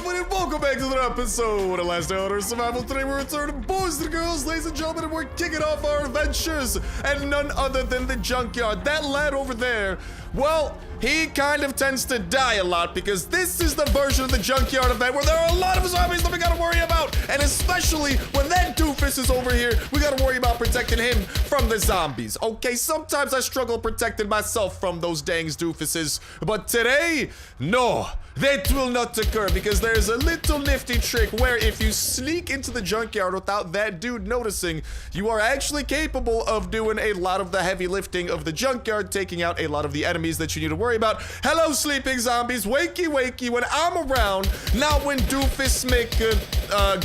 everybody, and welcome back to another episode of Last Day Survival. Today we're returning, boys and girls, ladies and gentlemen, and we're kicking off our adventures, and none other than the Junkyard. That lad over there, well, he kind of tends to die a lot because this is the version of the Junkyard event where there are a lot of zombies that we gotta worry about, and especially when that doofus is over here, we gotta worry about protecting him from the zombies. Okay, sometimes I struggle protecting myself from those dang doofuses, but today, no, that will not occur because there's a little nifty trick where if you sneak into the Junkyard without that dude noticing, you are actually capable of doing a lot of the heavy lifting of the Junkyard, taking out a lot of the enemies that you need to worry about. Hello, sleeping zombies, wakey wakey when I'm around, not when Doofus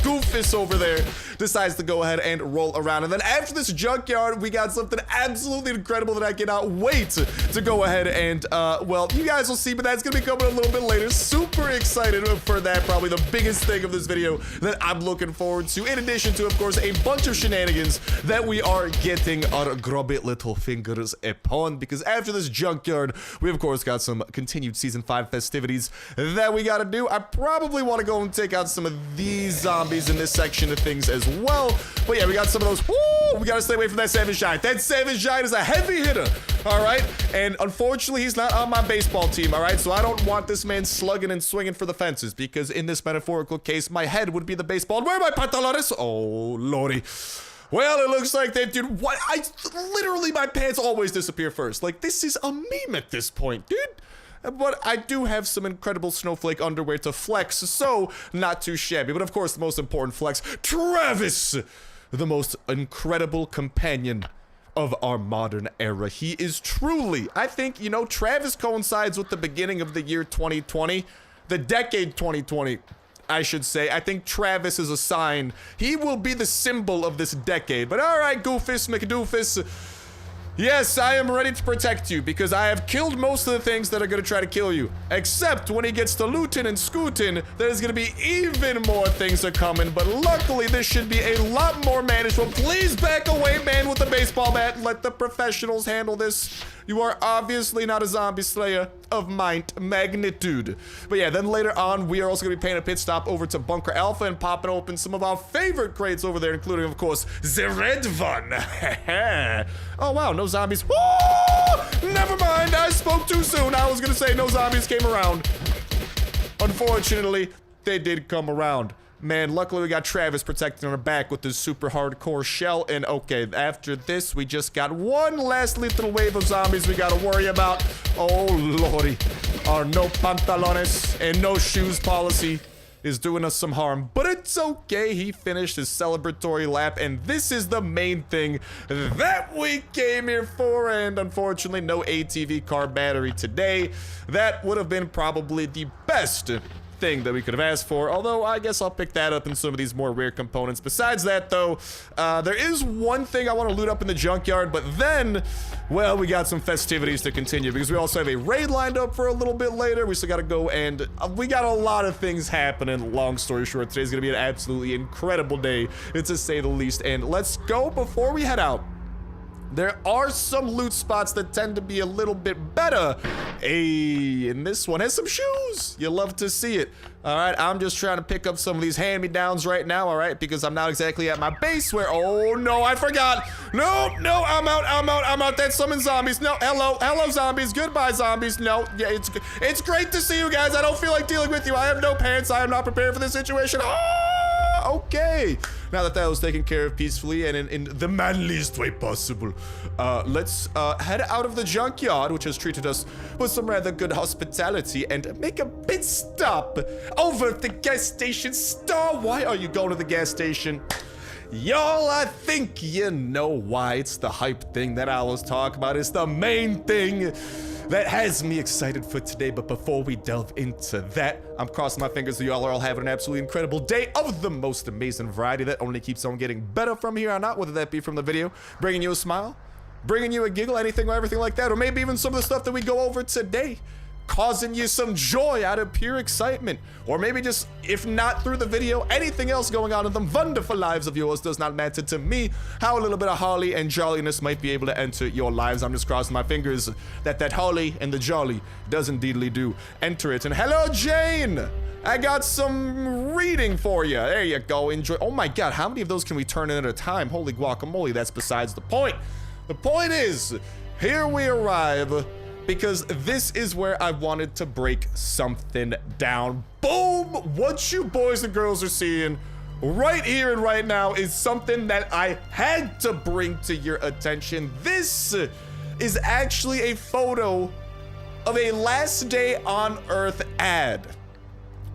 Goofus over there decides to go ahead and roll around. And then after this Junkyard, we got something absolutely incredible that I cannot wait to go ahead and, well, you guys will see, but that's gonna be coming a little bit later. Super excited for that, probably the biggest thing of this video that I'm looking forward to, in addition to, of course, a bunch of shenanigans that we are getting our grubby little fingers upon, because after this Junkyard, we, of course, got some continued Season 5 festivities that we gotta do. I probably want to go and take out some of these zombies in this section of things as well. But yeah, we got some of those. Woo! We gotta stay away from that Savage Giant. That Savage Giant is a heavy hitter, all right? And unfortunately, he's not on my baseball team, all right? So I don't want this man slugging and swinging for the fences, because in this metaphorical case, my head would be the baseball. And where are my pantalones? Oh, lordy. Well, it looks like that, dude. What? Literally, my pants always disappear first. Like, this is a meme at this point, dude. But I do have some incredible snowflake underwear to flex, so not too shabby. But of course, the most important flex, Travis, the most incredible companion of our modern era. He is truly, I think, you know, Travis coincides with the beginning of the year 2020, the decade 2020. I should say. I think Travis is a sign. He will be the symbol of this decade. But all right, Goofus McDoofus. Yes, I am ready to protect you because I have killed most of the things that are going to try to kill you. Except when he gets to looting and scooting, there's going to be even more things are coming. But luckily, this should be a lot more manageable. Please back away, man, with the baseball bat. Let the professionals handle this. You are obviously not a zombie slayer of magnitude. But yeah, then later on, we are also going to be paying a pit stop over to Bunker Alpha and popping open some of our favorite crates over there, including, of course, the red one. Oh, wow, no zombies. Woo! Never mind, I spoke too soon. I was going to say no zombies came around. Unfortunately, they did come around. Man, luckily we got Travis protecting our back with his super hardcore shell. And okay, after this, we just got one last little wave of zombies we gotta worry about. Oh, lordy. Our no pantalones and no shoes policy is doing us some harm. But it's okay, he finished his celebratory lap, and this is the main thing that we came here for. And unfortunately, no ATV car battery today. That would have been probably the best thing that we could have asked for, although I guess I'll pick that up in some of these more rare components. Besides that, though, there is one thing I want to loot up in the Junkyard, but then, well, we got some festivities to continue because we also have a raid lined up for a little bit later. We still got to go, and we got a lot of things happening. Long story short, today's gonna be an absolutely incredible day, to say the least. And let's go before we head out. There are some loot spots that tend to be a little bit better. Hey, and this one has some shoes. You love to see it. All right, I'm just trying to pick up some of these hand-me-downs right now, all right, because I'm not exactly at my base where, oh no, I forgot. No, I'm out. That's summon zombies. No, hello zombies, goodbye zombies. No, yeah, it's great to see you guys. I don't feel like dealing with you. I have no pants. I am not prepared for this situation. Oh, okay. Now that was taken care of peacefully and in the manliest way possible, let's head out of the Junkyard, which has treated us with some rather good hospitality, and make a pit stop over at the gas station. Star, why are you going to the gas station? Y'all, I think you know why. It's the hype thing that I was talking about. It's the main thing that has me excited for today. But before we delve into that, I'm crossing my fingers so y'all are all having an absolutely incredible day of the most amazing variety that only keeps on getting better from here on out, whether that be from the video, bringing you a smile, bringing you a giggle, anything or everything like that, or maybe even some of the stuff that we go over today, causing you some joy out of pure excitement, or maybe just, if not through the video, anything else going on in them wonderful lives of yours. Does not matter to me how a little bit of holly and jolliness might be able to enter your lives. I'm just crossing my fingers that holly and the jolly does indeedly do enter it. And hello, Jane. I got some reading for you. There you go. Enjoy. Oh my God, how many of those can we turn in at a time? Holy guacamole, that's besides the point. The point is, here we arrive because this is where I wanted to break something down. Boom! What you boys and girls are seeing right here and right now is something that I had to bring to your attention. This is actually a photo of a Last Day on Earth ad.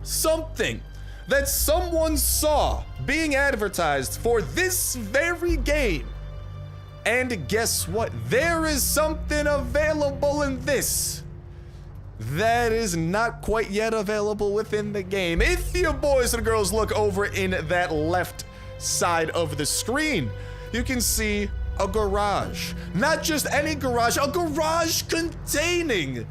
Something that someone saw being advertised for this very game. And guess what? There is something available in this that is not quite yet available within the game. If you boys and girls look over in that left side of the screen, you can see a garage. Not just any garage, a garage containing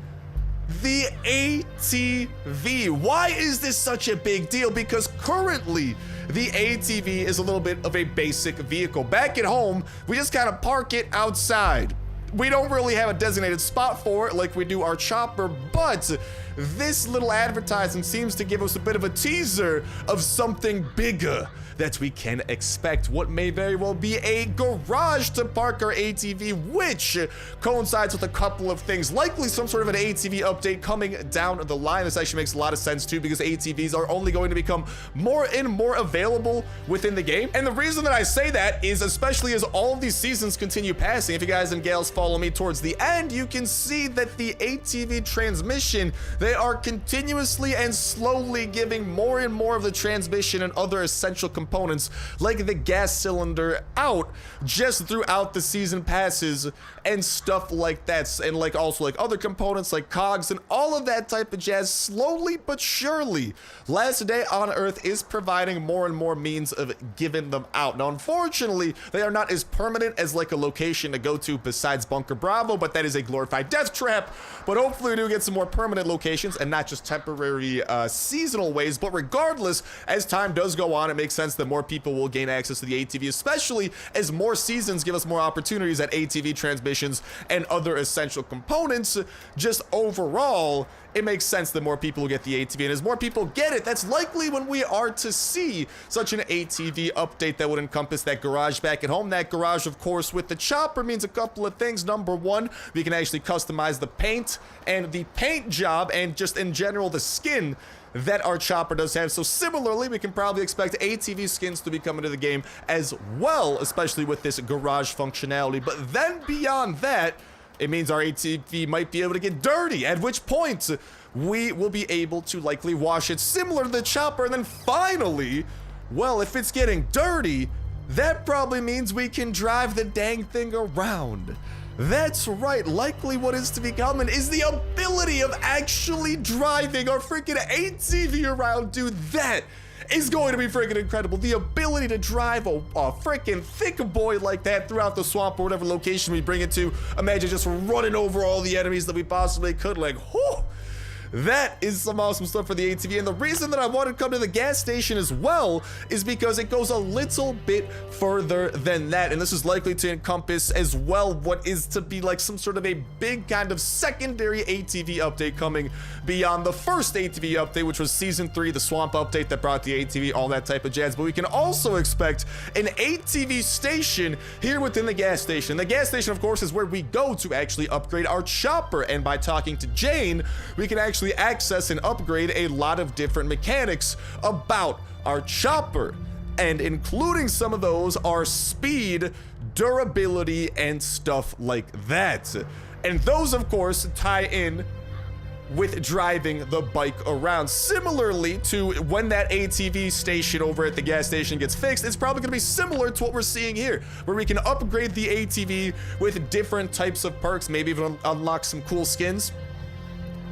the ATV. Why is this such a big deal? Because currently, the ATV is a little bit of a basic vehicle. Back at home, we just kind of park it outside. We don't really have a designated spot for it like we do our chopper, but this little advertisement seems to give us a bit of a teaser of something bigger that we can expect. What may very well be a garage to park our ATV, which coincides with a couple of things. Likely some sort of an ATV update coming down the line. This actually makes a lot of sense too, because ATVs are only going to become more and more available within the game. And the reason that I say that is, especially as all of these seasons continue passing, if you guys and gals follow me towards the end, you can see that the ATV transmission, they are continuously and slowly giving more and more of the transmission and other essential components like the gas cylinder out just throughout the season passes and stuff like that, and like also like other components like cogs and all of that type of jazz. Slowly but surely, Last Day on Earth is providing more and more means of giving them out. Now unfortunately, they are not as permanent as like a location to go to besides Bunker Bravo, but that is a glorified death trap. But hopefully we do get some more permanent locations and not just temporary seasonal ways. But regardless, as time does go on, it makes sense that more people will gain access to the ATV, especially as more seasons give us more opportunities at ATV transmissions and other essential components. Just overall, it makes sense that more people will get the ATV, and as more people get it, that's likely when we are to see such an ATV update that would encompass that garage back at home. That garage, of course, with the chopper means a couple of things. Number one, we can actually customize the paint and the paint job and just in general the skin that our chopper does have. So similarly, we can probably expect ATV skins to be coming to the game as well, especially with this garage functionality. But then beyond that, it means our ATV might be able to get dirty, at which point we will be able to likely wash it similar to the chopper. And then finally, well, if it's getting dirty, that probably means we can drive the dang thing around. That's right, likely what is to be coming is the ability of actually driving our freaking ATV around. Dude, that is going to be freaking incredible. The ability to drive a freaking thick boy like that throughout the swamp or whatever location we bring it to. Imagine just running over all the enemies that we possibly could. Like, whew. That is some awesome stuff for the ATV. And the reason that I wanted to come to the gas station as well is because it goes a little bit further than that. And this is likely to encompass as well what is to be like some sort of a big kind of secondary ATV update coming beyond the first ATV update, which was season 3, the swamp update that brought the ATV, all that type of jazz. But we can also expect an ATV station here within the gas station. The gas station, of course, is where we go to actually upgrade our chopper. And by talking to Jane, we can actually access and upgrade a lot of different mechanics about our chopper, and including some of those are speed, durability, and stuff like that. And those, of course, tie in with driving the bike around. Similarly to when that ATV station over at the gas station gets fixed, it's probably going to be similar to what we're seeing here, where we can upgrade the ATV with different types of perks, maybe even unlock some cool skins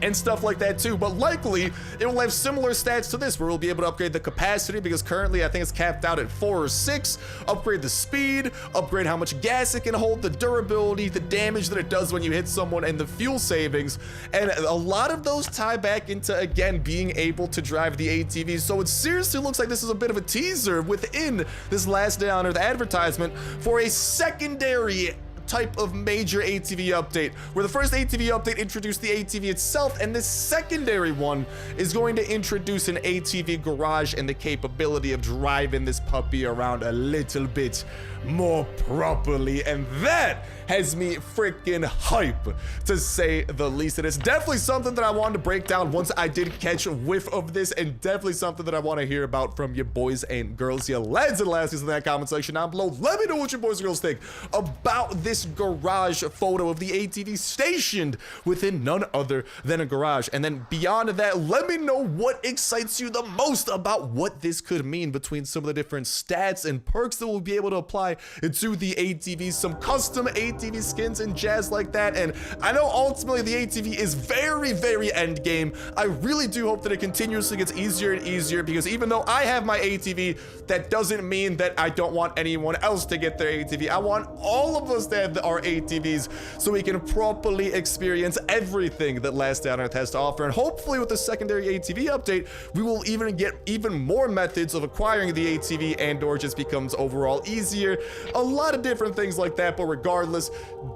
and stuff like that too. But likely it will have similar stats to this, where we'll be able to upgrade the capacity, because currently I think it's capped out at 4 or 6, upgrade the speed, upgrade how much gas it can hold, the durability, the damage that it does when you hit someone, and the fuel savings. And a lot of those tie back into, again, being able to drive the ATV. So it seriously looks like this is a bit of a teaser within this Last Day on Earth advertisement for a secondary type of major ATV update, where the first ATV update introduced the ATV itself, and this secondary one is going to introduce an ATV garage and the capability of driving this puppy around a little bit more properly, and that has me freaking hype, to say the least. It is definitely something that I wanted to break down once I did catch a whiff of this, and definitely something that I want to hear about from you boys and girls, you lads and lassies, in that comment section down below. Let me know what you boys and girls think about this garage photo of the ATV stationed within none other than a garage. And then beyond that, let me know what excites you the most about what this could mean between some of the different stats and perks that we'll be able to apply to the ATV, some custom ATV skins and jazz like that. And I know ultimately the ATV is very end game. I really do hope that it continuously gets easier and easier, because even though I have my ATV, that doesn't mean that I don't want anyone else to get their ATV. I want all of us to have our ATVs so we can properly experience everything that Last Day on Earth has to offer. And hopefully with the secondary ATV update, we will even get even more methods of acquiring the ATV, and or just becomes overall easier. A lot of different things like that, but regardless,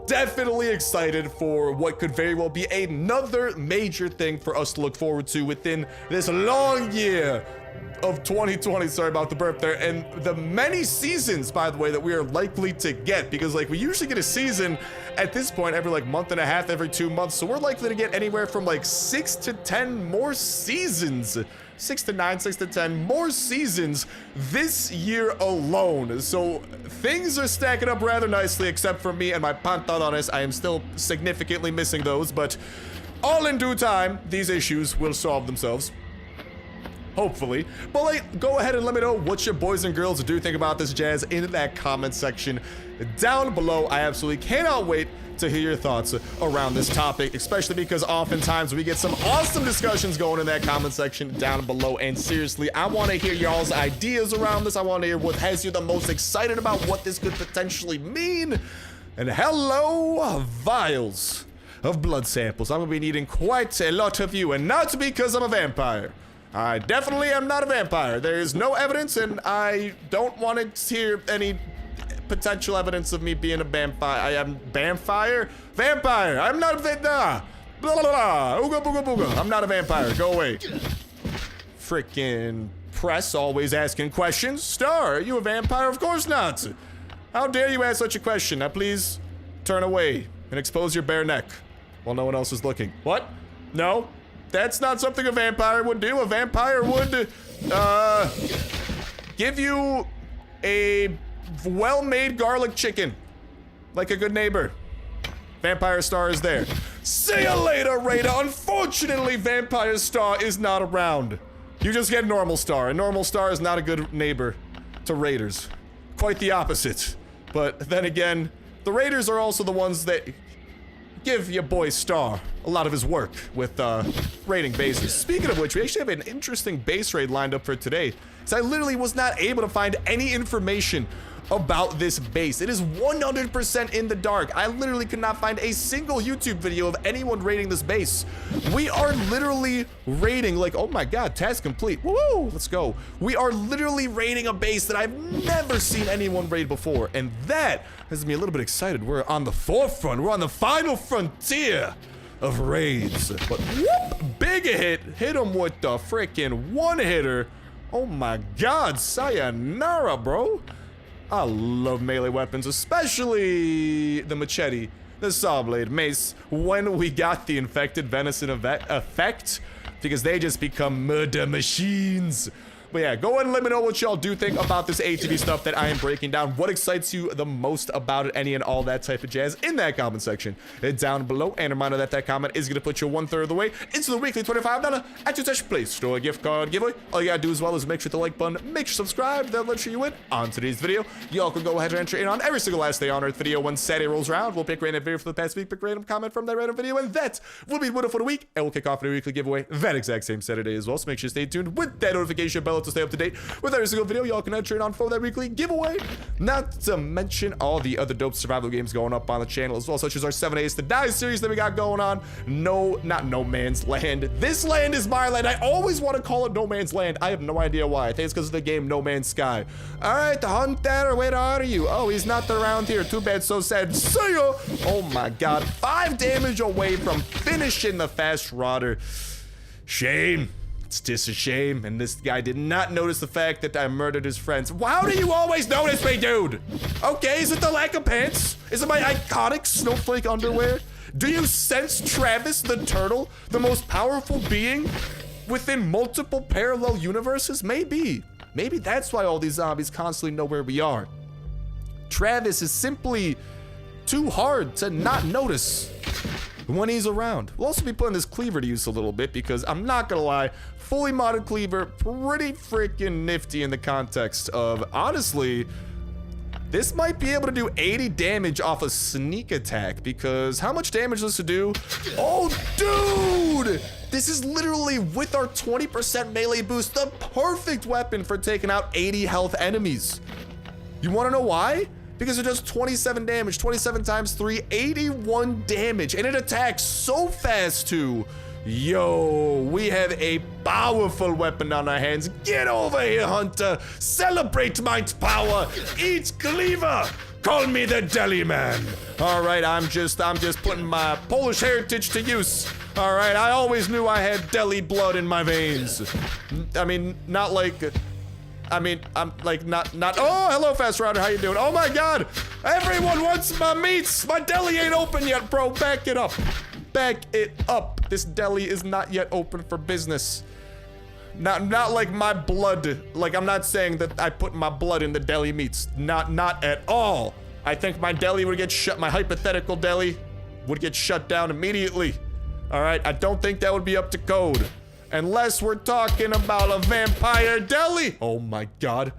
definitely excited for what could very well be another major thing for us to look forward to within this long year of 2020. Sorry about the burp there. And the many seasons, by the way, that we are likely to get, because like we usually get a season at this point every like month and a half, every 2 months, so we're likely to get anywhere from like 6 to 10 more seasons. 6 to 9, 6 to 10 more seasons this year alone. So things are stacking up rather nicely, except for me and my pantalones. I am still significantly missing those, but all in due time, these issues will solve themselves. Hopefully. But like, go ahead and let me know what your boys and girls do think about this jazz in that comment section down below. I absolutely cannot wait to hear your thoughts around this topic, especially because oftentimes we get some awesome discussions going in that comment section down below. And seriously, I want to hear y'all's ideas around this. I want to hear what has you the most excited about what this could potentially mean. And hello, vials of blood samples. I'm gonna be needing quite a lot of you, and not because I'm a vampire. I definitely am not a vampire. There is no evidence, and I don't want to hear any potential evidence of me being a vampire. I am vampire? Vampire! I'm not a blah blah blah. Ooga booga booga. I'm not a vampire. Go away. Frickin' press always asking questions. Star, are you a vampire? Of course not. How dare you ask such a question? Now please turn away and expose your bare neck while no one else is looking. What? No, that's not something a vampire would do. A vampire would give you a well-made garlic chicken like a good neighbor. Vampire Star is there. See you later, Raider. Unfortunately, Vampire Star is not around. You just get Normal Star, and Normal Star is not a good neighbor to Raiders. Quite the opposite. But then again, the Raiders are also the ones that give your boy Star a lot of his work with raiding bases. Speaking of which, we actually have an interesting base raid lined up for today, so I literally was not able to find any information about this base. It is 100% in the dark. I literally could not find a single YouTube video of anyone raiding this base. We are literally raiding, like, oh my god, task complete. Woo! Let's go. We are literally raiding a base that I've never seen anyone raid before, and that has me a little bit excited. We're on the forefront. We're on the final frontier of raids. But whoop, big hit. Hit him with the freaking one-hitter. Oh my god, sayonara, bro. I love melee weapons, especially the machete, the saw blade, mace, when we got the infected venison effect, because they just become murder machines. But yeah, go ahead and let me know what y'all do think about this ATV stuff that I am breaking down. What excites you the most about it, any and all that type of jazz, in that comment section down below. And a reminder that that comment is going to put you 1/3 of the way into the weekly $25 ActuTouch Play Store gift card giveaway. All you gotta do as well is make sure to like button, make sure to subscribe, that'll let you in on today's video. Y'all can go ahead and enter in on every single Last Day on Earth video when Saturday rolls around. We'll pick random video for the past week, pick random comment from that random video, and that will be the winner for the week. And we'll kick off a weekly giveaway that exact same Saturday as well. So make sure to stay tuned with that notification bell below to stay up to date with every single video y'all can enter in on for that weekly giveaway. Not to mention all the other dope survival games going up on the channel as well, such as our 7 Days to Die series that we got going on. Not No Man's Land. This land is my land. I always want to call it No Man's Land. I have no idea why. I think it's because of the game No Man's Sky. All right, the Hunter, where are you? Oh, he's not around here. Too bad, so sad. See ya. Oh my God, 5 damage away from finishing the Fast Rodder. Shame. It's just a shame. And this guy did not notice the fact that I murdered his friends. How do you always notice me, dude? Okay, is it the lack of pants? Is it my iconic snowflake underwear? Do you sense Travis the turtle, the most powerful being within multiple parallel universes? Maybe. Maybe that's why all these zombies constantly know where we are. Travis is simply too hard to not notice when he's around. We'll also be putting this cleaver to use a little bit because I'm not gonna lie, fully modded cleaver, pretty freaking nifty in the context of, honestly, this might be able to do 80 damage off a sneak attack because how much damage does it do? Oh, dude! This is literally, with our 20% melee boost, the perfect weapon for taking out 80 health enemies. You wanna know why? Because it does 27 damage, 27 times 3, 81 damage, and it attacks so fast too. Yo, we have a powerful weapon on our hands. Get over here, Hunter. Celebrate my power. Eat cleaver. Call me the deli man. All right, I'm just putting my Polish heritage to use. All right, I always knew I had deli blood in my veins. I mean, not like... I'm like not. Oh, hello, Fast Rodder. How you doing? Oh my God! Everyone wants my meats. My deli ain't open yet, bro. Back it up. Back it up. This deli is not yet open for business. Not like my blood. Like, I'm not saying that I put my blood in the deli meats. Not at all. I think my deli would get shut. My hypothetical deli would get shut down immediately. All right. I don't think that would be up to code. Unless we're talking about a vampire deli. Oh my God.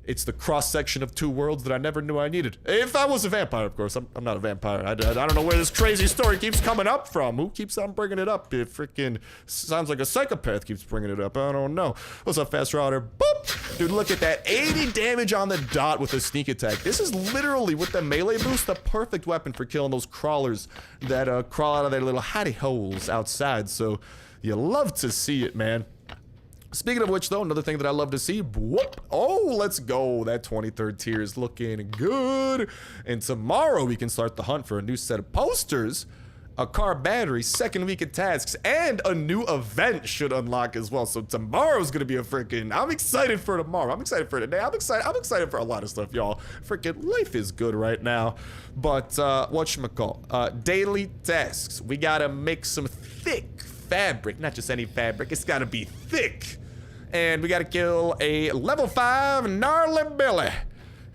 It's the cross section of 2 worlds that I never knew I needed. If I was a vampire, of course. I'm not a vampire. I don't know where this crazy story keeps coming up from. Who keeps on bringing it up? It freaking sounds like a psychopath keeps bringing it up. I don't know. What's up, Fast Rodder? Boop. Dude, look at that. 80 damage on the dot with a sneak attack. This is literally, with the melee boost, the perfect weapon for killing those crawlers that crawl out of their little hidey holes outside. So... you love to see it, man. Speaking of which, though, another thing that I love to see, whoop. Oh, let's go. That 23rd tier is looking good. And tomorrow we can start the hunt for a new set of posters, a car battery, 2nd week of tasks, and a new event should unlock as well. So tomorrow's gonna be a freaking, I'm excited for tomorrow. I'm excited for today. I'm excited for a lot of stuff, y'all. Freaking life is good right now. But whatchamacall, daily tasks. We gotta make some thick fabric, not just any fabric, it's gotta be thick. And we gotta kill a level 5 gnarly Billy.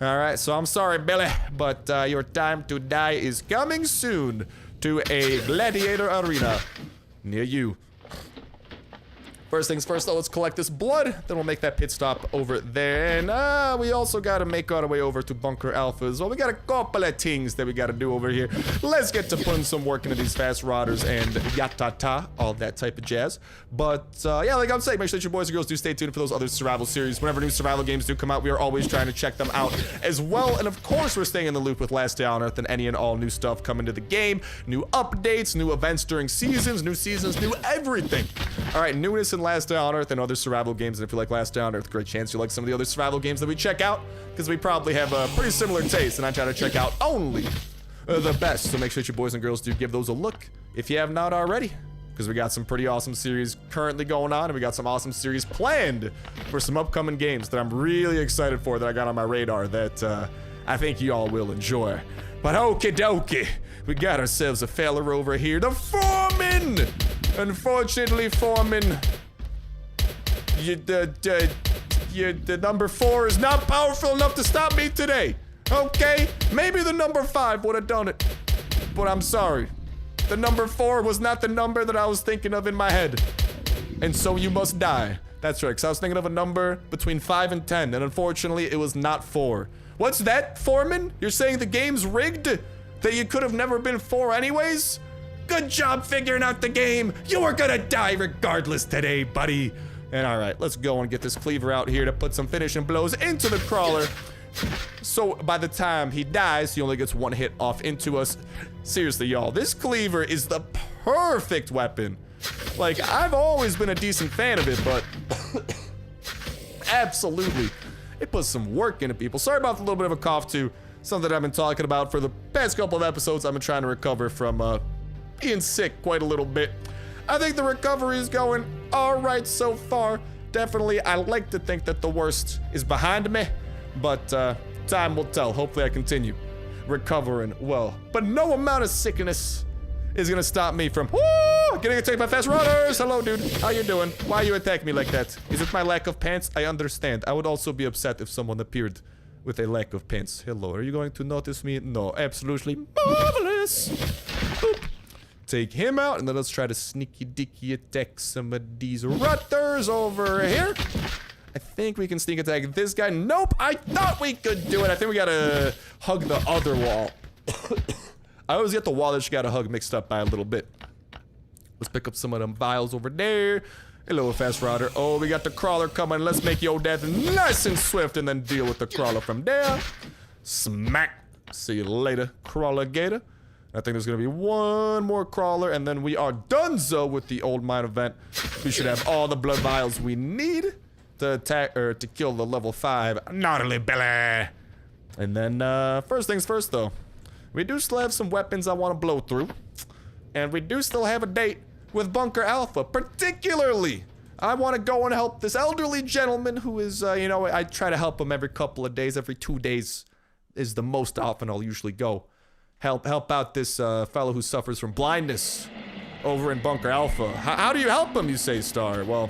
All right, so I'm sorry, Billy, but your time to die is coming soon to a gladiator arena near you. First things first, though, let's collect this blood. Then we'll make that pit stop over there. And we also gotta make our way over to Bunker Alpha as well. We got a couple of things that we gotta do over here. Let's get to putting some work into these Fast Rodders and yatata, all that type of jazz. But yeah, like I'm saying, make sure that your boys and girls do stay tuned for those other survival series. Whenever new survival games do come out, we are always trying to check them out as well. And of course, we're staying in the loop with Last Day on Earth and any and all new stuff coming to the game. New updates, new events during seasons, new everything. All right, newness in Last Day on Earth and other survival games. And if you like Last Day on Earth, great chance you like some of the other survival games that we check out, because we probably have a pretty similar taste, and I try to check out only the best. So make sure that your boys and girls do give those a look if you have not already, because we got some pretty awesome series currently going on, and we got some awesome series planned for some upcoming games that I'm really excited for, that I got on my radar, that I think you all will enjoy. But okie dokie, we got ourselves a fella over here, the Foreman! Unfortunately, Foreman, the number 4 is not powerful enough to stop me today. Okay, maybe the number 5 would have done it, but I'm sorry. The number 4 was not the number that I was thinking of in my head, and so you must die. That's right, because I was thinking of a number between 5 and 10, and unfortunately, it was not 4. What's that, Foreman? You're saying the game's rigged? That you could have never been 4 anyways? Good job figuring out the game. You were gonna die regardless today, buddy. And all right, let's go and get this cleaver out here to put some finishing blows into the crawler. So by the time he dies, he only gets one hit off into us. Seriously, y'all, this cleaver is the perfect weapon. Like, I've always been a decent fan of it, but absolutely, it puts some work into people. Sorry about the little bit of a cough too. Something I've been talking about for the past couple of episodes. I've been trying to recover from being sick quite a little bit. I think the recovery is going all right so far. Definitely, I like to think that the worst is behind me, but time will tell. Hopefully I continue recovering well. But no amount of sickness is gonna stop me from getting attacked by fast runners. Hello, dude. How you doing? Why you attack me like that? Is it my lack of pants? I understand. I would also be upset if someone appeared with a lack of pants. Hello, are you going to notice me? No, absolutely marvelous. Boop. Take him out, and then let's try to sneaky dicky attack some of these rutters over here. I think we can sneak attack this guy. Nope, I thought we could do it. I think we gotta hug the other wall. I always get the wall that you gotta hug mixed up by a little bit. Let's pick up some of them vials over there. Hello, fast rider. Oh, we got the crawler coming. Let's make your death nice and swift and then deal with the crawler from there. Smack. See you later, crawler gator. I think there's gonna be one more crawler, and then we are donezo with the old mine event. We should have all the blood vials we need to attack or to kill the level 5 gnarly belly. And then first things first, though, we do still have some weapons I want to blow through, and we do still have a date with Bunker Alpha. Particularly, I want to go and help this elderly gentleman who is, you know, I try to help him every couple of days. Every 2 days is the most often I'll usually go. Help out this fellow who suffers from blindness over in Bunker Alpha. How do you help him, you say, Star? Well,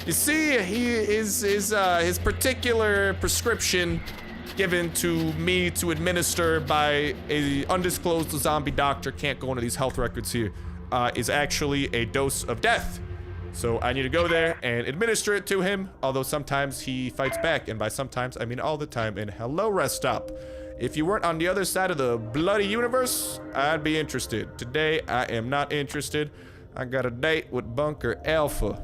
you see, his particular prescription given to me to administer by a undisclosed zombie doctor, can't go into these health records here, is actually a dose of death. So I need to go there and administer it to him, although sometimes he fights back, and by sometimes I mean all the time. And hello, rest stop. If you weren't on the other side of the bloody universe, I'd be interested. Today, I am not interested. I got a date with Bunker Alpha.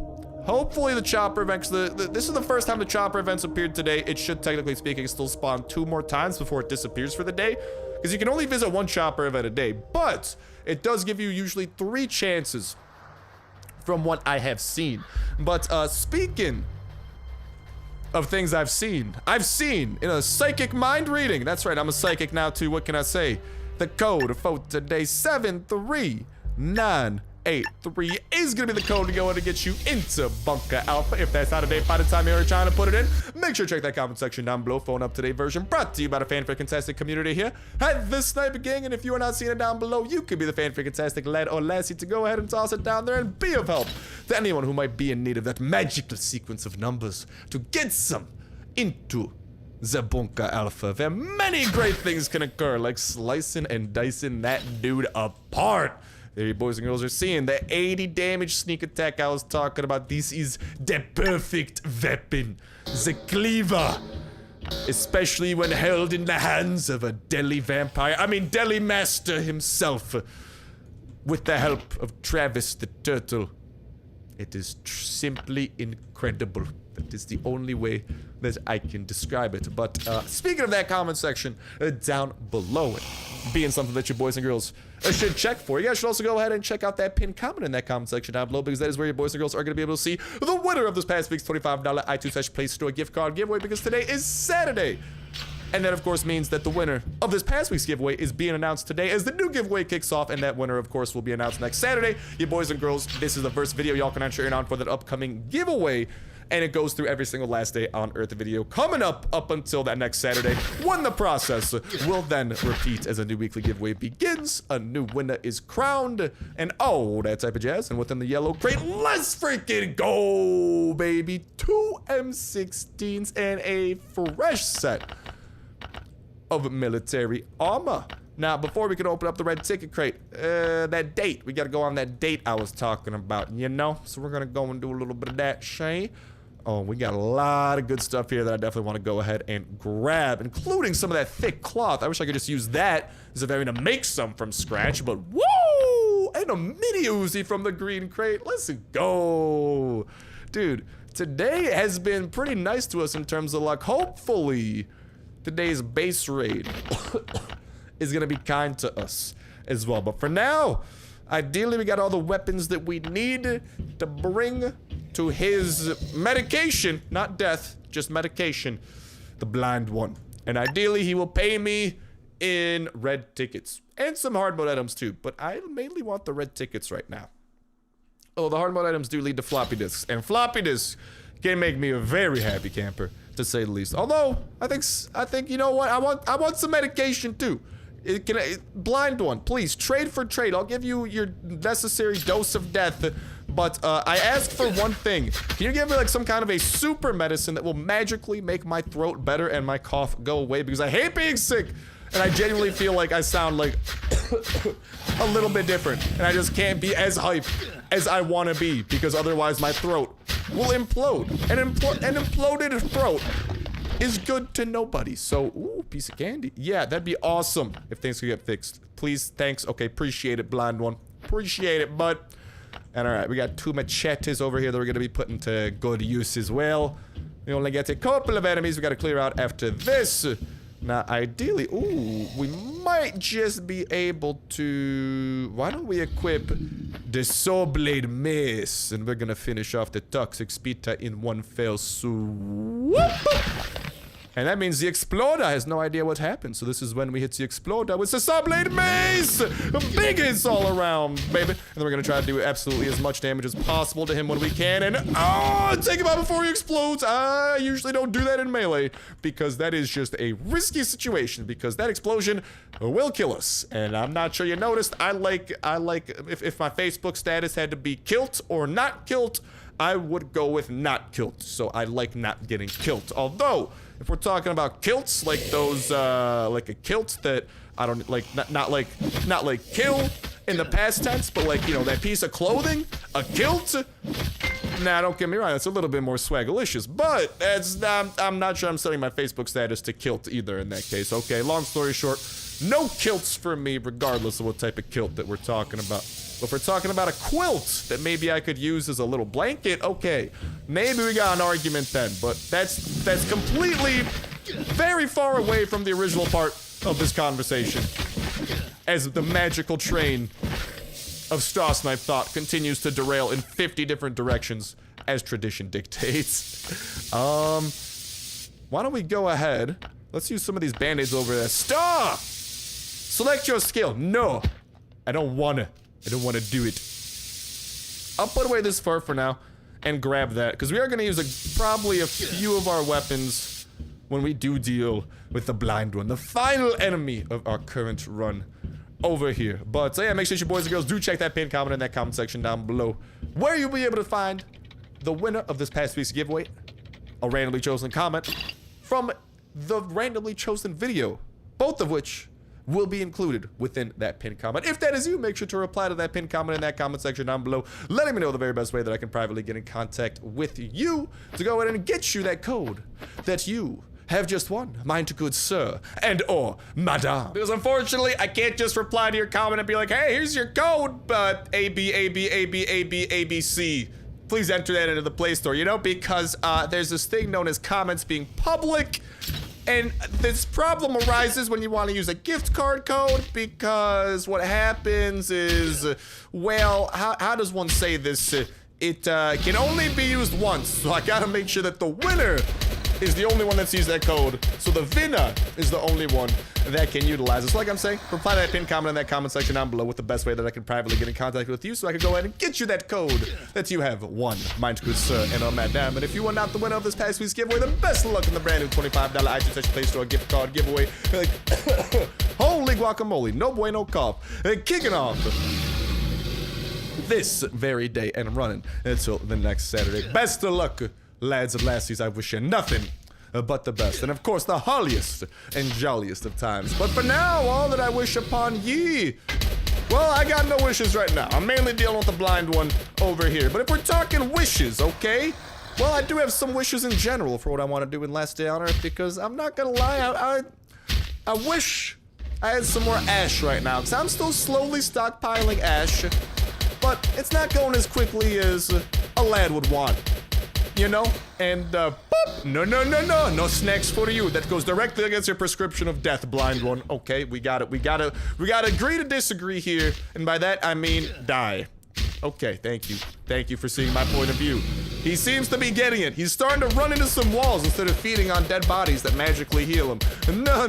Hopefully the chopper event, because this is the first time the chopper events appeared today. It should, technically speaking, still spawn 2 more times before it disappears for the day, because you can only visit 1 chopper event a day, but it does give you usually 3 chances from what I have seen. But speaking of things I've seen in a psychic mind reading. That's right, I'm a psychic now too. What can I say? The code for today, 73983, is gonna be the code to go in to get you into Bunker Alpha. If that's not a date by the time you're trying to put it in, make sure to check that comment section down below for an up-to-date version brought to you by the Fanfic-Tastic community here at the Sniper Gang. And if you are not seeing it down below, you could be the Fanfic-Tastic lad or lassie to go ahead and toss it down there and be of help to anyone who might be in need of that magical sequence of numbers to get some into the Bunker Alpha, where many great things can occur, like slicing and dicing that dude apart. There you boys and girls are seeing the 80 damage sneak attack I was talking about. This is the perfect weapon, the cleaver. Especially when held in the hands of a deli vampire, deli master himself. With the help of Travis the Turtle. It is simply incredible. That is the only way that I can describe it. But speaking of that comment section down below, it being something that you boys and girls should check for, you guys should also go ahead and check out that pinned comment in that comment section down below, because that is where your boys and girls are going to be able to see the winner of this past week's $25 iTunes/Play Store gift card giveaway, because today is Saturday. And that, of course, means that the winner of this past week's giveaway is being announced today as the new giveaway kicks off, and that winner, of course, will be announced next Saturday. You boys and girls, this is the first video y'all can enter in on for that upcoming giveaway, and it goes through every single last day on Earth video coming up until that next Saturday, when the process will then repeat as a new weekly giveaway begins, a new winner is crowned, and all that type of jazz. And within the yellow crate, let's freaking go, baby! 2 M16s and a fresh set of military armor. Now, before we can open up the red ticket crate, that date, we gotta go on that date I was talking about, you know? So we're gonna go and do a little bit of that, Shay. Oh, we got a lot of good stuff here that I definitely want to go ahead and grab, including some of that thick cloth. I wish I could just use that instead of having to make some from scratch, but woo! And a mini Uzi from the green crate. Let's go. Dude, today has been pretty nice to us in terms of luck. Hopefully, today's base raid is gonna be kind to us as well. But for now, ideally, we got all the weapons that we need to bring to his medication, not death, just medication, the blind one. And ideally, he will pay me in red tickets and some hard mode items too, but I mainly want the red tickets right now. Oh, the hard mode items do lead to floppy disks, and floppy disks can make me a very happy camper, to say the least. Although I think you know what, I want some medication too. Blind one, please trade for trade. I'll give you your necessary dose of death, but I ask for one thing. Can you give me like some kind of a super medicine that will magically make my throat better and my cough go away? Because I hate being sick. And I genuinely feel like I sound like a little bit different. And I just can't be as hype as I want to be, because otherwise my throat will implode. And an imploded throat is good to nobody. So, ooh, piece of candy. Yeah, that'd be awesome if things could get fixed. Please, thanks. Okay, appreciate it, blind one. Appreciate it, bud. And all right, we got 2 machetes over here that we're going to be putting to good use as well. We only get a couple of enemies we got to clear out after this. Now, ideally, ooh, we might just be able to... Why don't we equip the Soul Blade Mace? And we're gonna finish off the Toxic Spita in one fell swoop. And that means the Exploder has no idea what happened. So this is when we hit the Exploder with the Soul Blade Mace! Big hits all around, baby. And then we're gonna try to do absolutely as much damage as possible to him when we can. And, oh, take him out before he explodes. I usually don't do that in melee, because that is just a risky situation, because that explosion will kill us. And I'm not sure you noticed, I like, if my Facebook status had to be killed or not killed, I would go with not killed. So I like not getting killed. Although, if we're talking about kilts, like those, like a kilt that I don't like, not like kill in the past tense, but like, you know, that piece of clothing, a kilt. Nah, don't get me wrong, it's a little bit more swagalicious, but that's, I'm not sure I'm setting my Facebook status to kilt either in that case. Okay, long story short, no kilts for me, regardless of what type of kilt that we're talking about. But if we're talking about a quilt that maybe I could use as a little blanket, okay, maybe we got an argument then, but that's completely very far away from the original part of this conversation, as the magical train of Starsnipe thought continues to derail in 50 different directions as tradition dictates. Why don't we go ahead? Let's use some of these band-aids over there. Stop! Select your skill. No, I don't wanna do it. I'll put away this fur for now and grab that, because we are gonna use probably a few of our weapons when we do deal with the blind one, the final enemy of our current run over here. But so yeah, make sure you boys and girls do check that pinned comment in that comment section down below, where you'll be able to find the winner of this past week's giveaway, a randomly chosen comment from the randomly chosen video, both of which will be included within that pinned comment. If that is you, make sure to reply to that pinned comment in that comment section down below, letting me know the very best way that I can privately get in contact with you to go ahead and get you that code that you have just won, mine to good sir and or madame. Because unfortunately, I can't just reply to your comment and be like, hey, here's your code, but ABC. Please enter that into the Play Store, you know, because there's this thing known as comments being public. And this problem arises when you want to use a gift card code, because what happens is, well, how does one say this? It can only be used once, so I gotta make sure that the winner is the only one that sees that code, so the winner is the only one that can utilize it. So like I'm saying, reply to that pinned comment in that comment section down below with the best way that I can privately get in contact with you, so I can go ahead and get you that code that you have won, mine to good sir and madame. And if you are not the winner of this past week's giveaway, then best of luck in the brand new $25 iTunes Play Store gift card giveaway. Holy guacamole, no bueno cough. Kicking off this very day and running until the next Saturday. Best of luck, lads and lassies. I wish you nothing but the best, and of course the holliest and jolliest of times. But for now, all that I wish upon ye, well, I got no wishes right now. I'm mainly dealing with the blind one over here. But if we're talking wishes, okay, well, I do have some wishes in general for what I want to do in Last Day on Earth, because I'm not gonna lie, I wish I had some more ash right now, because I'm still slowly stockpiling ash, but it's not going as quickly as a lad would want. you know? And, boop. No snacks for you. That goes directly against your prescription of death, blind one. Okay, we got it. We gotta agree to disagree here. And by that, I mean die. Okay, thank you. Thank you for seeing my point of view. He seems to be getting it. He's starting to run into some walls instead of feeding on dead bodies that magically heal him. No,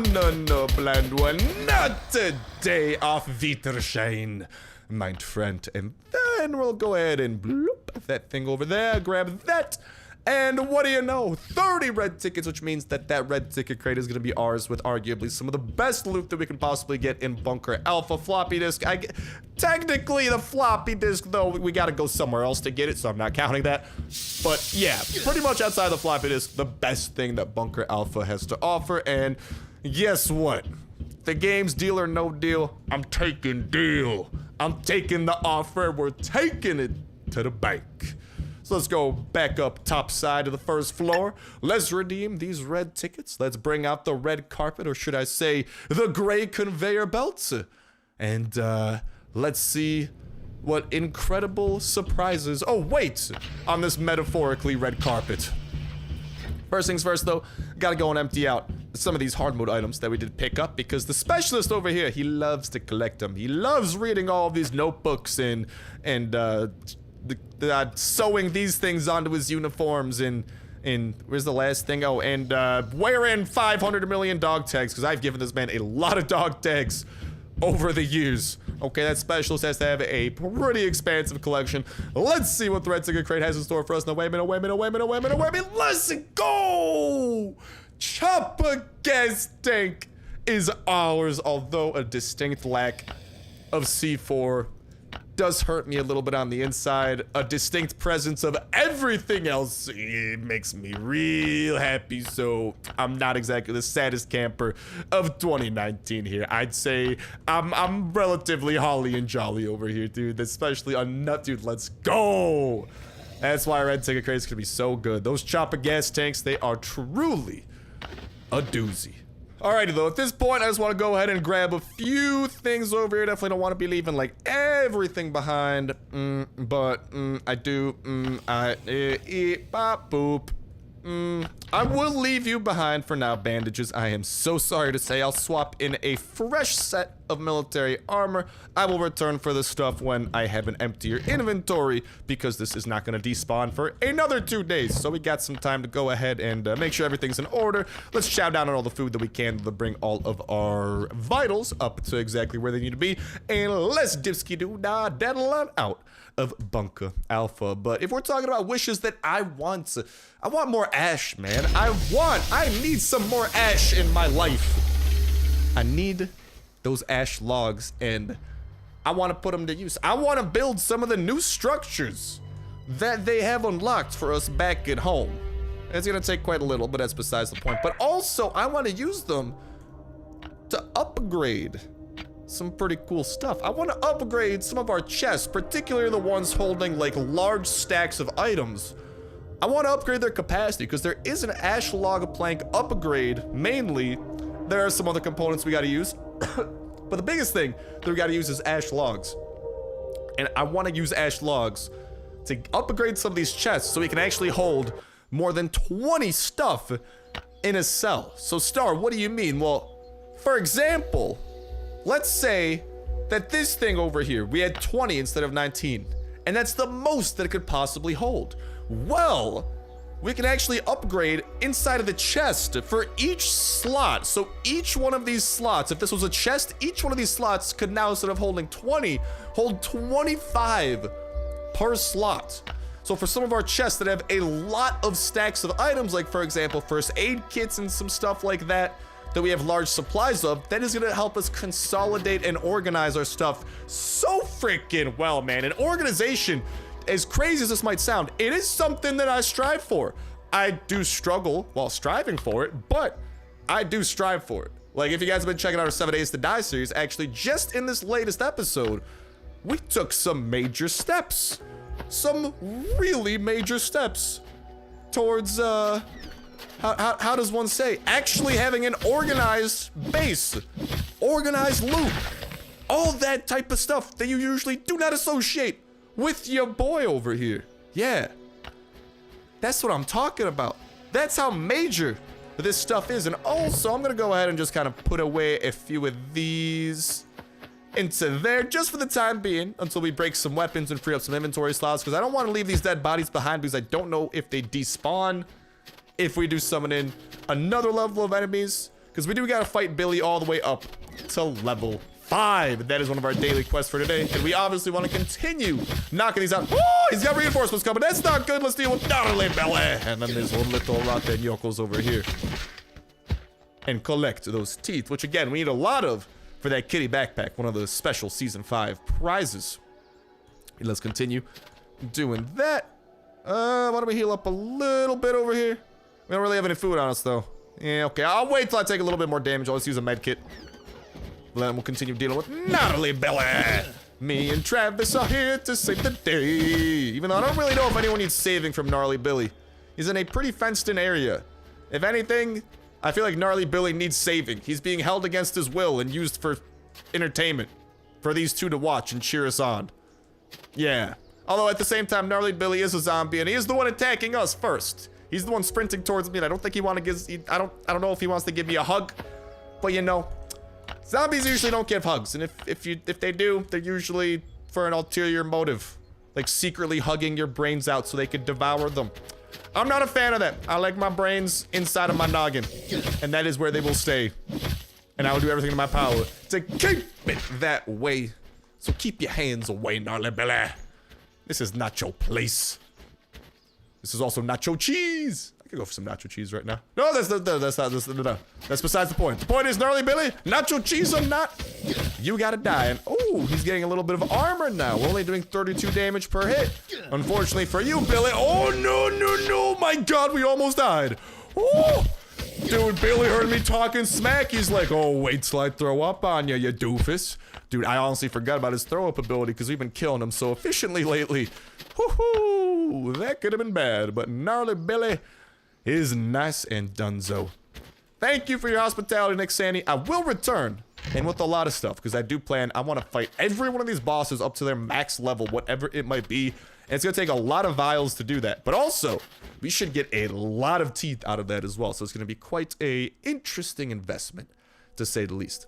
blind one. Not today, auf Wiedersehen, mein friend. And then we'll go ahead and bloop that thing over there, grab that. And what do you know? 30 red tickets, which means that red ticket crate is going to be ours with arguably some of the best loot that we can possibly get in Bunker Alpha. Floppy disk. Technically, the floppy disk, though, we got to go somewhere else to get it, so I'm not counting that. But yeah, pretty much outside the floppy disk, the best thing that Bunker Alpha has to offer. And guess what? The game's deal or no deal, I'm taking deal. I'm taking the offer. We're taking it to the bank. So let's go back up top side of the first floor. Let's redeem these red tickets. Let's bring out the red carpet, or should I say the gray conveyor belts. And let's see what incredible surprises. Oh, wait, on this metaphorically red carpet. First things first, though, gotta go and empty out some of these hard mode items that we did pick up, because the specialist over here, he loves to collect them. He loves reading all of these notebooks and sewing these things onto his uniforms and where's the last thing? Oh, and wearing 500 million dog tags, because I've given this man a lot of dog tags over the years. Okay, that specialist has to have a pretty expansive collection. Let's see what the red ticket crate has in store for us. Now, wait a minute. Let's go! Chopper gas tank is ours, although a distinct lack of C4 does hurt me a little bit on the inside. A distinct presence of everything else, it makes me real happy. So I'm not exactly the saddest camper of 2019 here. I'd say I'm relatively holly and jolly over here, dude. Especially on nut, dude. Let's go. That's why red ticket crates could be so good. Those chopper gas tanks, they are truly a doozy. Alrighty though, at this point, I just want to go ahead and grab a few things over here. Definitely don't want to be leaving like everything behind, but I do. Bop, boop. I will leave you behind for now, bandages. I am so sorry to say. I'll swap in a fresh set of military armor. I will return for this stuff when I have an emptier inventory, because this is not going to despawn for another 2 days. So we got some time to go ahead and make sure everything's in order. Let's chow down on all the food that we can to bring all of our vitals up to exactly where they need to be. And let's dipski-doo-dah daddle on out of Bunker Alpha. But if we're talking about wishes that I want more ash, man. I need some more ash in my life. I need those ash logs, and I want to put them to use. I want to build some of the new structures that they have unlocked for us back at home. It's gonna take quite a little, but that's besides the point. But also, I want to use them to upgrade some pretty cool stuff. I want to upgrade some of our chests, particularly the ones holding like large stacks of items. I want to upgrade their capacity, because there is an ash log plank upgrade. Mainly, there are some other components we got to use. But the biggest thing that we got to use is ash logs. And I want to use ash logs to upgrade some of these chests so we can actually hold more than 20 stuff in a cell. So Star, what do you mean? Well, for example, let's say that this thing over here, we had 20 instead of 19. And that's the most that it could possibly hold. Well, we can actually upgrade inside of the chest for each slot. So each one of these slots, if this was a chest, each one of these slots could now, instead of holding 20, hold 25 per slot. So for some of our chests that have a lot of stacks of items, like for example, first aid kits and some stuff like that, that we have large supplies of, that is gonna help us consolidate and organize our stuff so freaking well, man. And organization, as crazy as this might sound, it is something that I strive for. I do struggle while striving for it, but I do strive for it. Like, if you guys have been checking out our 7 Days to Die series, actually just in this latest episode, we took some major steps. Some really major steps towards, how does one say? Actually having an organized base, organized loot, all that type of stuff that you usually do not associate with your boy over here. Yeah. That's what I'm talking about. That's how major this stuff is. And also, I'm gonna go ahead and just kind of put away a few of these into there just for the time being until we break some weapons and free up some inventory slots, because I don't want to leave these dead bodies behind because I don't know if they despawn if we do summon in another level of enemies, because we do gotta fight Billy all the way up to level 5. That is one of our daily quests for today, and we obviously want to continue knocking these out. Oh, he's got reinforcements coming. That's not good. Let's deal with Gnarly Belly. And then there's one little rotten yokels over here. And collect those teeth, which again, we need a lot of for that kitty backpack, one of the special season 5 prizes. And let's continue doing that. Why don't we heal up a little bit over here? We don't really have any food on us though. Yeah, okay, I'll wait till I take a little bit more damage. I'll just use a med kit. Then we'll continue dealing with Gnarly Belly. Me and Travis are here to save the day. Even though I don't really know if anyone needs saving from Gnarly Billy. He's in a pretty fenced in area. If anything, I feel like Gnarly Billy needs saving. He's being held against his will and used for entertainment. For these two to watch and cheer us on. Yeah. Although at the same time, Gnarly Billy is a zombie and he is the one attacking us first. He's the one sprinting towards me and I don't think he wants to give, I don't know if he wants to give me a hug. But you know, zombies usually don't give hugs. And if they do, they're usually for an ulterior motive. Like secretly hugging your brains out so they could devour them. I'm not a fan of that. I like my brains inside of my noggin. And that is where they will stay. And I will do everything in my power to keep it that way. So keep your hands away, Gnarly Belly. This is not your place. This is also nacho cheese. I could go for some nacho cheese right now. No, that's besides the point. The point is, Gnarly Billy, nacho cheese or not, you gotta die. And oh, he's getting a little bit of armor now. We're only doing 32 damage per hit. Unfortunately for you, Billy. Oh, no, my God, we almost died. Oh, dude, Billy heard me talking smack. He's like, oh, wait till I throw up on you, you doofus. Dude, I honestly forgot about his throw-up ability because we've been killing him so efficiently lately. Woohoo! That could have been bad, but Gnarly Billy is nice and donezo. Thank you for your hospitality, Nick Sandy. I will return, and with a lot of stuff, because I do plan, I want to fight every one of these bosses up to their max level, whatever it might be. And it's going to take a lot of vials to do that. But also, we should get a lot of teeth out of that as well. So it's going to be quite a interesting investment, to say the least.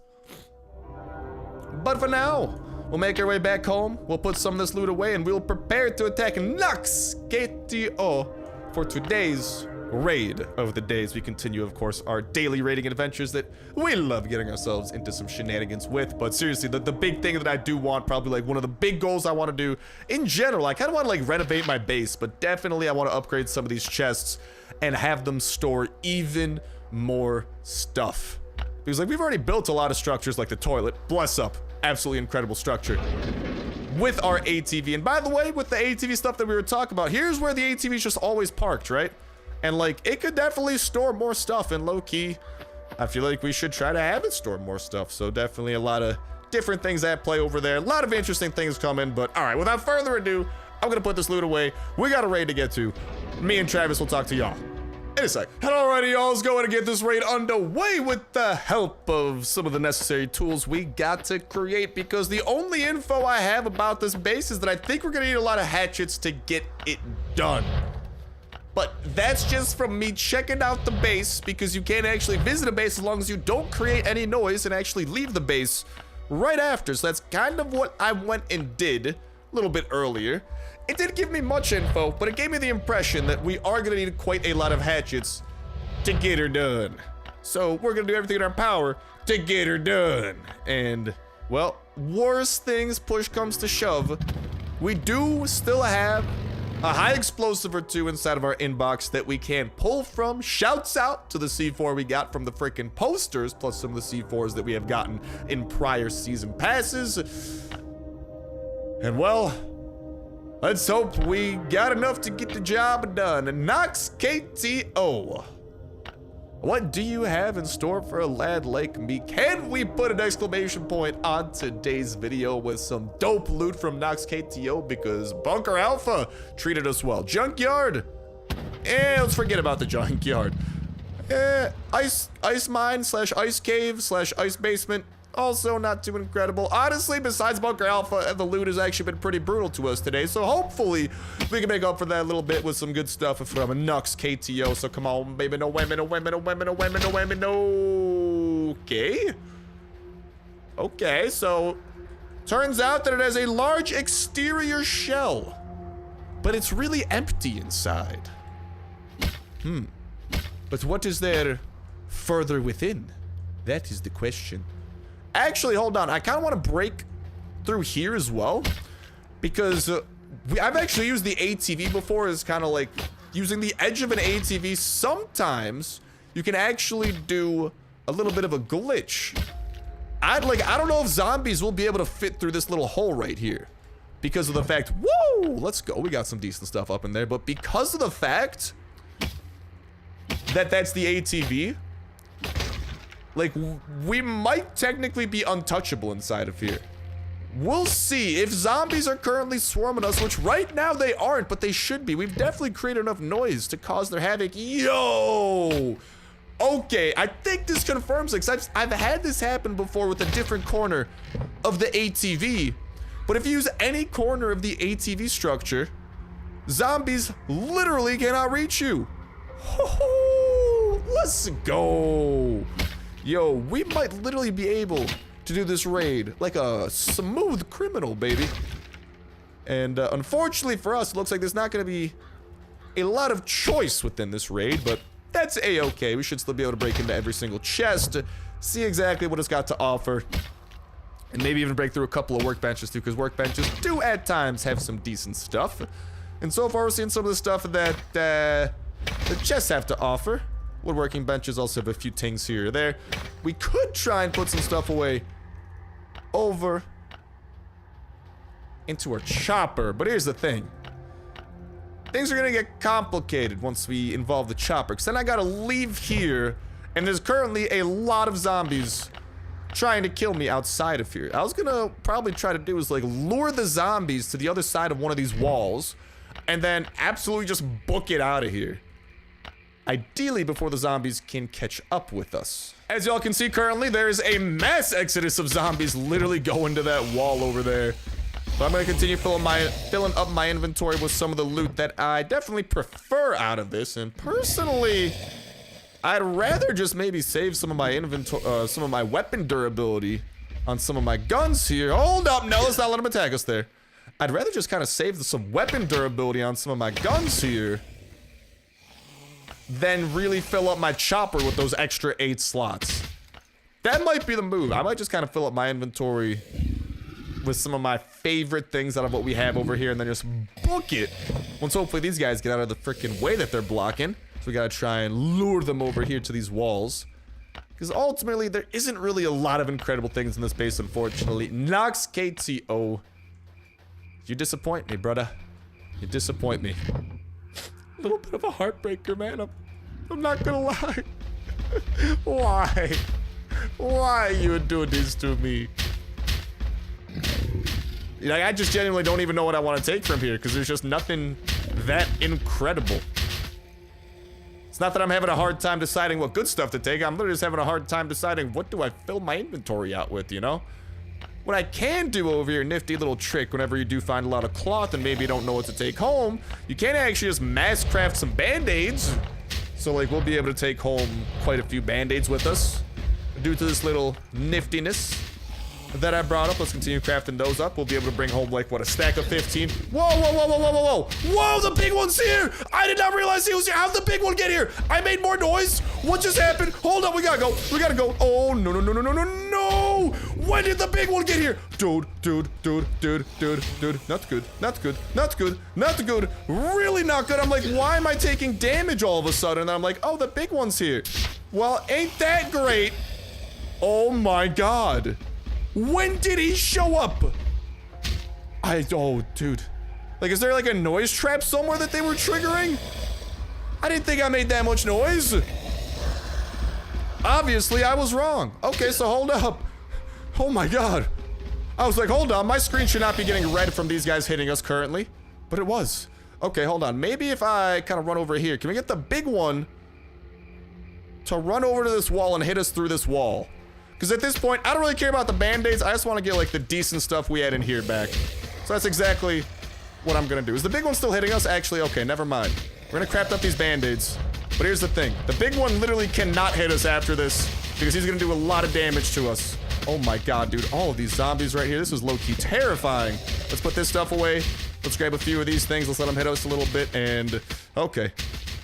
But for now, we'll make our way back home. We'll put some of this loot away, and we'll prepare to attack Nox KTO for today's raid of the day, as we continue, of course, our daily raiding adventures that we love getting ourselves into some shenanigans with. But seriously, the big thing that I do want, probably like one of the big goals I want to do in general, I kind of want to like renovate my base, but definitely I want to upgrade some of these chests and have them store even more stuff. Because like we've already built a lot of structures like the toilet. Bless up. Absolutely incredible structure. With our ATV. And by the way, with the ATV stuff that we were talking about, here's where the ATV is just always parked, right? And like, it could definitely store more stuff, and low-key, I feel like we should try to have it store more stuff. So definitely a lot of different things at play over there. A lot of interesting things coming, but all right, without further ado, I'm gonna put this loot away. We got a raid to get to. Me and Travis will talk to y'all in a sec. And alrighty, y'all, let's go ahead and get this raid underway with the help of some of the necessary tools we got to create, because the only info I have about this base is that I think we're gonna need a lot of hatchets to get it done. But that's just from me checking out the base, because you can't actually visit a base as long as you don't create any noise and actually leave the base right after. So that's kind of what I went and did a little bit earlier. It didn't give me much info, but it gave me the impression that we are gonna need quite a lot of hatchets to get her done. So we're gonna do everything in our power to get her done. And, well, worst things push comes to shove, we do still have a high explosive or two inside of our inbox that we can pull from. Shouts out to the C4 we got from the freaking posters, plus some of the C4s that we have gotten in prior season passes. And well, let's hope we got enough to get the job done. And Nox KTO, what do you have in store for a lad like me? Can we put an exclamation point on today's video with some dope loot from Nox KTO? Because Bunker Alpha treated us well. Junkyard, let's forget about the Junkyard. Ice mine slash ice cave slash ice basement. Also not too incredible. Honestly, besides Bunker Alpha, the loot has actually been pretty brutal to us today. So hopefully we can make up for that a little bit with some good stuff from a Nux KTO. So come on, baby. No women, no women, no women, no women, no women, no. Okay. Okay, so turns out that it has a large exterior shell, but it's really empty inside. But what is there further within? That is the question. Actually, hold on. I kind of want to break through here as well, because I've actually used the ATV before as kind of like using the edge of an ATV. Sometimes you can actually do a little bit of a glitch. I don't know if zombies will be able to fit through this little hole right here because of the fact, whoa, let's go. We got some decent stuff up in there, but because of the fact that that's the ATV, like, we might technically be untouchable inside of here. We'll see. If zombies are currently swarming us, which right now they aren't, but they should be. We've definitely created enough noise to cause their havoc. Yo! Okay, I think this confirms it, because I've had this happen before with a different corner of the ATV. But if you use any corner of the ATV structure, zombies literally cannot reach you. Let's go. Yo, we might literally be able to do this raid like a smooth criminal, baby. And unfortunately for us, it looks like there's not going to be a lot of choice within this raid, but that's a-okay. We should still be able to break into every single chest, see exactly what it's got to offer, and maybe even break through a couple of workbenches too, because workbenches do at times have some decent stuff. And so far we're seeing some of the stuff that the chests have to offer. Woodworking benches also have a few things here or there. We could try and put some stuff away over into our chopper, but here's the thing. Things are gonna get complicated once we involve the chopper, because then I gotta leave here, and there's currently a lot of zombies trying to kill me outside of here. I was gonna probably try to do is like lure the zombies to the other side of one of these walls, and then absolutely just book it out of here. Ideally before the zombies can catch up with us. As y'all can see currently, there is a mass exodus of zombies literally going to that wall over there. But I'm gonna continue filling up my inventory with some of the loot that I definitely prefer out of this. And personally, I'd rather just maybe save some of my inventory, some of my weapon durability on some of my guns here. Hold up, no, let's not let them attack us there. I'd rather just kind of save some weapon durability on some of my guns here than really fill up my chopper with those extra 8 slots. That might be the move. I might just kind of fill up my inventory with some of my favorite things out of what we have over here and then just book it once hopefully these guys get out of the freaking way that they're blocking. So we gotta try and lure them over here to these walls, because ultimately there isn't really a lot of incredible things in this base, unfortunately. Nox KTO, you disappoint me, brother. You disappoint me. A little bit of a heartbreaker, man. I'm not gonna lie. Why? Why you do this to me? Like, I just genuinely don't even know what I want to take from here, because there's just nothing that incredible. It's not that I'm having a hard time deciding what good stuff to take. I'm literally just having a hard time deciding what do I fill my inventory out with, you know? What I can do over here, nifty little trick, whenever you do find a lot of cloth and maybe you don't know what to take home, you can actually just mass craft some band-aids. So, like, we'll be able to take home quite a few band-aids with us due to this little niftiness that I brought up. Let's continue crafting those up. We'll be able to bring home, like, what, a stack of 15. Whoa, whoa, whoa, whoa, whoa, whoa, whoa. Whoa, the big one's here. I did not realize he was here. How'd the big one get here? I made more noise. What just happened? Hold up, we gotta go. We gotta go. Oh, no, no, no, no, no, no, no. When did the big one get here? Dude. Not good, not good, not good, not good. Really not good. I'm like, why am I taking damage all of a sudden? And I'm like, oh, the big one's here. Well, ain't that great? Oh my God. When did he show up? Oh, dude. Like, is there like a noise trap somewhere that they were triggering? I didn't think I made that much noise. Obviously, I was wrong. Okay, so hold up. Oh my God. I was like, hold on, my screen should not be getting red from these guys hitting us currently. But it was. Okay, hold on. Maybe if I kind of run over here, can we get the big one to run over to this wall and hit us through this wall? Because at this point, I don't really care about the band-aids. I just want to get like the decent stuff we had in here back. So that's exactly what I'm gonna do. Is the big one still hitting us? Actually, okay, never mind. We're gonna craft up these band-aids. But here's the thing. The big one literally cannot hit us after this because he's gonna do a lot of damage to us. Oh my god, dude. All of these zombies right here. This is low-key terrifying. Let's put this stuff away. Let's grab a few of these things. Let's let them hit us a little bit and... Okay.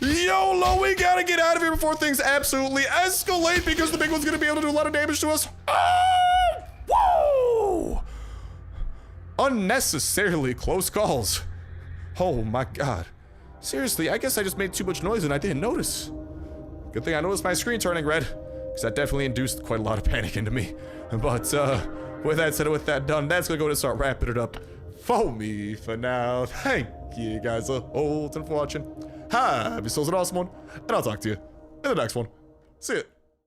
YOLO, we gotta get out of here before things absolutely escalate because the big one's gonna be able to do a lot of damage to us. Oh! Whoa! Unnecessarily close calls. Oh my god. Seriously, I guess I just made too much noise and I didn't notice. Good thing I noticed my screen turning red, because that definitely induced quite a lot of panic into me. But, with that said and with that done, that's gonna go to start wrapping it up for me for now. Thank you guys a whole ton for watching. Have yourselves an awesome one, and I'll talk to you in the next one. See ya.